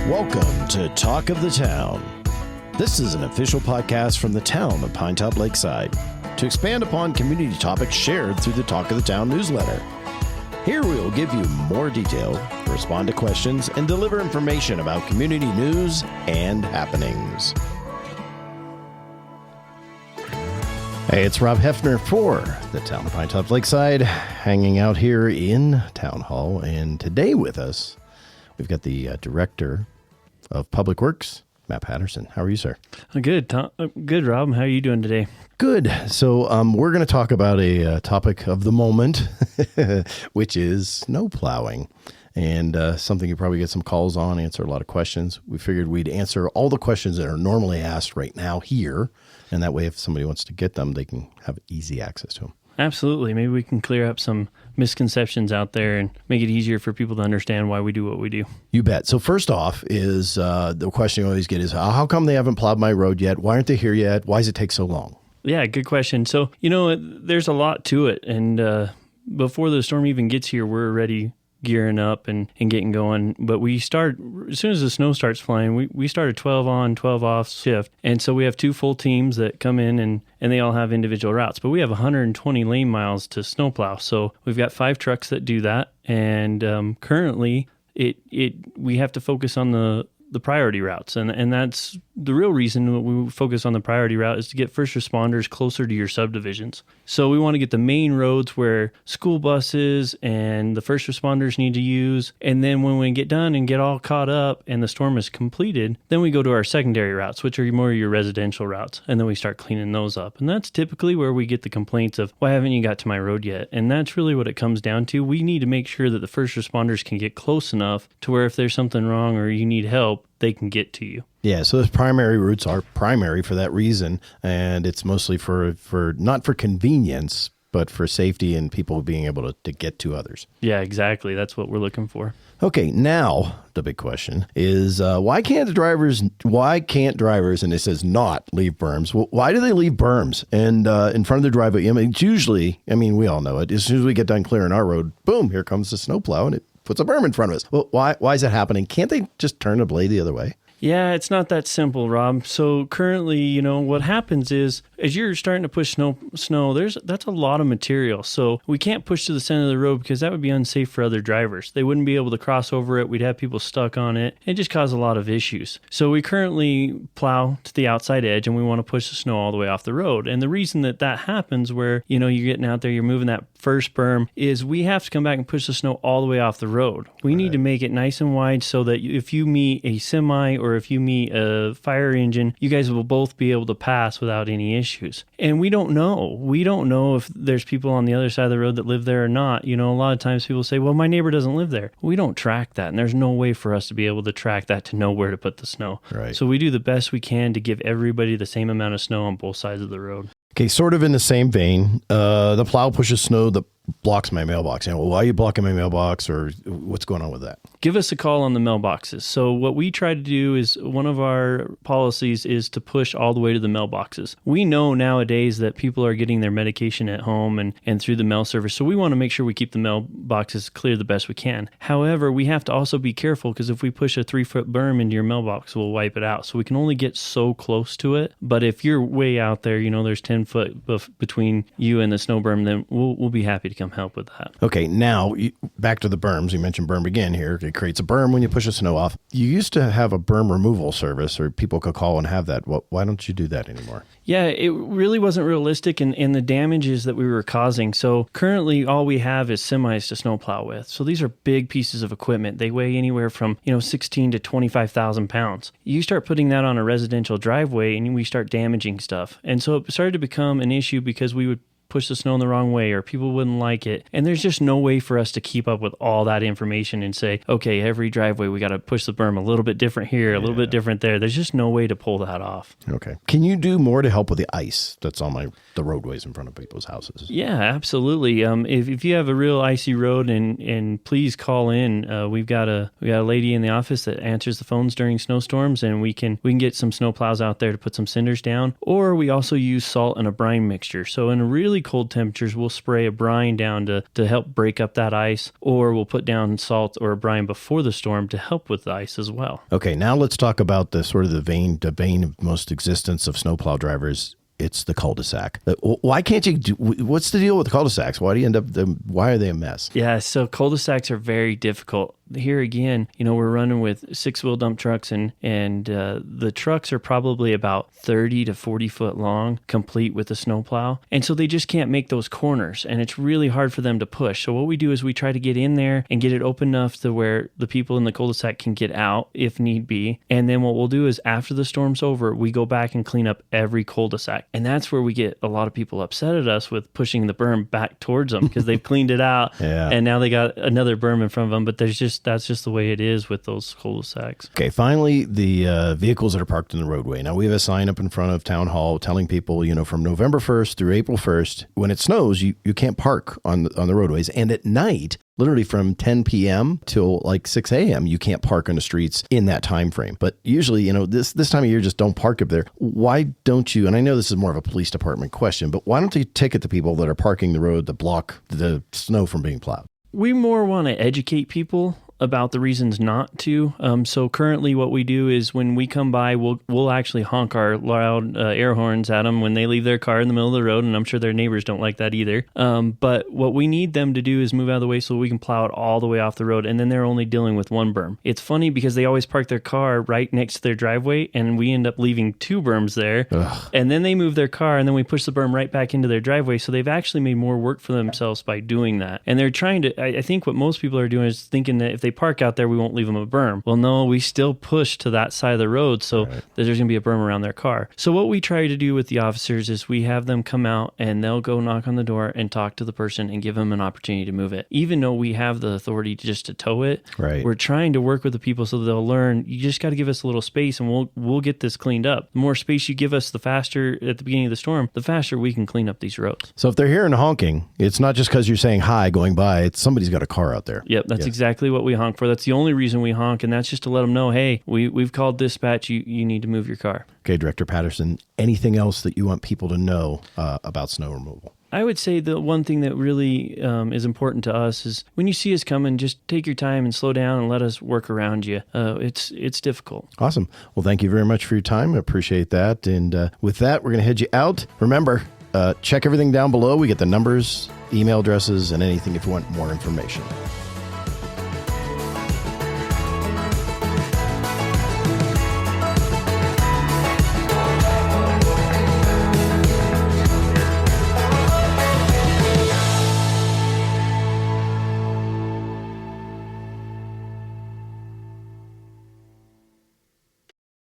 Welcome to Talk of the Town. This is an official podcast from the town of Pinetop-Lakeside to expand upon community topics shared through the Talk of the Town newsletter. Here we will give you more detail, respond to questions, and deliver information about community news and happenings. Hey, it's Rob Hefner for the town of Pinetop-Lakeside, hanging out here in Town Hall. And today with us, we've got the Director of Public Works, Matt Patterson. How are you, sir? Good, Tom. Good, Rob. How are you doing today? Good. So we're going to talk about a topic of the moment, which is snow plowing, and something you probably get some calls on, answer a lot of questions. We figured we'd answer all the questions that are normally asked right now here, and that way if somebody wants to get them, they can have easy access to them. Absolutely. Maybe we can clear up some misconceptions out there and make it easier for people to understand why we do what we do. You bet. So first off is the question you always get is, how come they haven't plowed my road yet? Why aren't they here yet? Why does it take so long? Yeah, good question. So, there's a lot to it. And before the storm even gets here, we're already gearing up and getting going. But we start, as soon as the snow starts flying, we start a 12 on, 12 off shift. And so we have two full teams that come in and they all have individual routes. But we have 120 lane miles to snowplow. So we've got 5 trucks that do that. And currently, we have to focus on the priority routes. And that's the real reason that we focus on the priority route is to get first responders closer to your subdivisions. So we want to get the main roads where school buses and the first responders need to use. And then when we get done and get all caught up and the storm is completed, then we go to our secondary routes, which are more your residential routes. And then we start cleaning those up. And that's typically where we get the complaints of, why haven't you got to my road yet? And that's really what it comes down to. We need to make sure that the first responders can get close enough to where if there's something wrong or you need help, they can get to you. Yeah, so those primary routes are primary for that reason, and it's mostly for not for convenience, but for safety and people being able to get to others. Yeah, exactly. That's what we're looking for. Okay, now the big question is why can't drivers, and it says not leave berms? Well, why do they leave berms and in front of the driveway? I mean, it's usually, we all know it. As soon as we get done clearing our road, boom, here comes the snowplow, and it puts a berm in front of us. Well, why is that happening? Can't they just turn the blade the other way? Yeah, it's not that simple, Rob. So currently, what happens is as you're starting to push snow, that's a lot of material. So we can't push to the center of the road because that would be unsafe for other drivers. They wouldn't be able to cross over it. We'd have people stuck on it. It just cause a lot of issues. So we currently plow to the outside edge and we want to push the snow all the way off the road. And the reason that happens where, you're getting out there, you're moving that first berm is we have to come back and push the snow all the way off the road. We need to make it nice and wide so that if you meet a semi or if you meet a fire engine, you guys will both be able to pass without any issues. And we don't know. We don't know if there's people on the other side of the road that live there or not. A lot of times people say, well, my neighbor doesn't live there. We don't track that. And there's no way for us to be able to track that to know where to put the snow. Right. So we do the best we can to give everybody the same amount of snow on both sides of the road. Okay, sort of in the same vein, the plow pushes snow that blocks my mailbox. Well, why are you blocking my mailbox, or what's going on with that? Give us a call on the mailboxes. So what we try to do is one of our policies is to push all the way to the mailboxes. We know nowadays that people are getting their medication at home and through the mail service. So we want to make sure we keep the mailboxes clear the best we can. However, we have to also be careful because if we push a 3-foot berm into your mailbox, we'll wipe it out. So we can only get so close to it. But if you're way out there, there's 10 foot between you and the snow berm, then we'll be happy to come help with that. Okay, now back to the berms. You mentioned berm again here. It creates a berm when you push the snow off. You used to have a berm removal service, or people could call and have that. Why don't you do that anymore? Yeah, it really wasn't realistic in the damages that we were causing. So currently all we have is semis to snowplow with. So these are big pieces of equipment. They weigh anywhere from 16 to 25,000 pounds. You start putting that on a residential driveway and we start damaging stuff. And so it started to become an issue because we would push the snow in the wrong way or people wouldn't like it. And there's just no way for us to keep up with all that information and say, okay, every driveway, we got to push the berm a little bit different here, a little bit different there. There's just no way to pull that off. Okay. Can you do more to help with the ice that's on the roadways in front of people's houses? Yeah, absolutely. If you have a real icy road and please call in, we got a lady in the office that answers the phones during snowstorms, and we can get some snow plows out there to put some cinders down, or we also use salt and a brine mixture. So in a really cold temperatures, we'll spray a brine down to help break up that ice, or we'll put down salt or a brine before the storm to help with the ice as well. Okay, now let's talk about the sort of the vein of most existence of snowplow drivers. It's the cul-de-sac. Why can't you do, what's the deal with the cul-de-sacs? Why do you end up, why are they a mess? Yeah, so cul-de-sacs are very difficult. Here again, we're running with 6-wheel dump trucks and the trucks are probably about 30 to 40 foot long, complete with a snowplow. And so they just can't make those corners and it's really hard for them to push. So what we do is we try to get in there and get it open enough to where the people in the cul-de-sac can get out if need be. And then what we'll do is after the storm's over, we go back and clean up every cul-de-sac. And that's where we get a lot of people upset at us with pushing the berm back towards them because they've cleaned it out and now they got another berm in front of them. But that's just the way it is with those cul-de-sacs. Okay, finally, the vehicles that are parked in the roadway. Now, we have a sign up in front of Town Hall telling people, from November 1st through April 1st, when it snows, you can't park on the roadways. And at night, literally from 10 p.m. till like 6 a.m., you can't park on the streets in that time frame. But usually, this time of year, just don't park up there. Why don't you, and I know this is more of a police department question, but why don't you ticket the people that are parking the road that block the snow from being plowed? We more want to educate people about the reasons not to. So currently what we do is when we come by, we'll actually honk our loud air horns at them when they leave their car in the middle of the road, and I'm sure their neighbors don't like that either. But what we need them to do is move out of the way so we can plow it all the way off the road, and then they're only dealing with one berm. It's funny because they always park their car right next to their driveway, and we end up leaving 2 berms there. Ugh. And then they move their car, and then we push the berm right back into their driveway, so they've actually made more work for themselves by doing that. And they're trying to, I think what most people are doing is thinking that if they park out there, we won't leave them a berm. Well, no, we still push to that side of the road so that there's going to be a berm around their car. So what we try to do with the officers is we have them come out and they'll go knock on the door and talk to the person and give them an opportunity to move it. Even though we have the authority to tow it, we're trying to work with the people so they'll learn, you just got to give us a little space and we'll get this cleaned up. The more space you give us, the faster at the beginning of the storm, the faster we can clean up these roads. So if they're hearing honking, it's not just because you're saying hi going by, it's somebody's got a car out there. Yep, that's exactly what we honk for. That's the only reason we honk, and that's just to let them know, hey, we've called dispatch, you need to move your car. Okay, Director Patterson, anything else that you want people to know about snow removal? I would say the one thing that really is important to us is when you see us coming, just take your time and slow down and let us work around you. It's difficult. Awesome. Well, thank you very much for your time. I appreciate that. And with that, we're going to head you out. Remember, check everything down below. We get the numbers, email addresses, and anything if you want more information.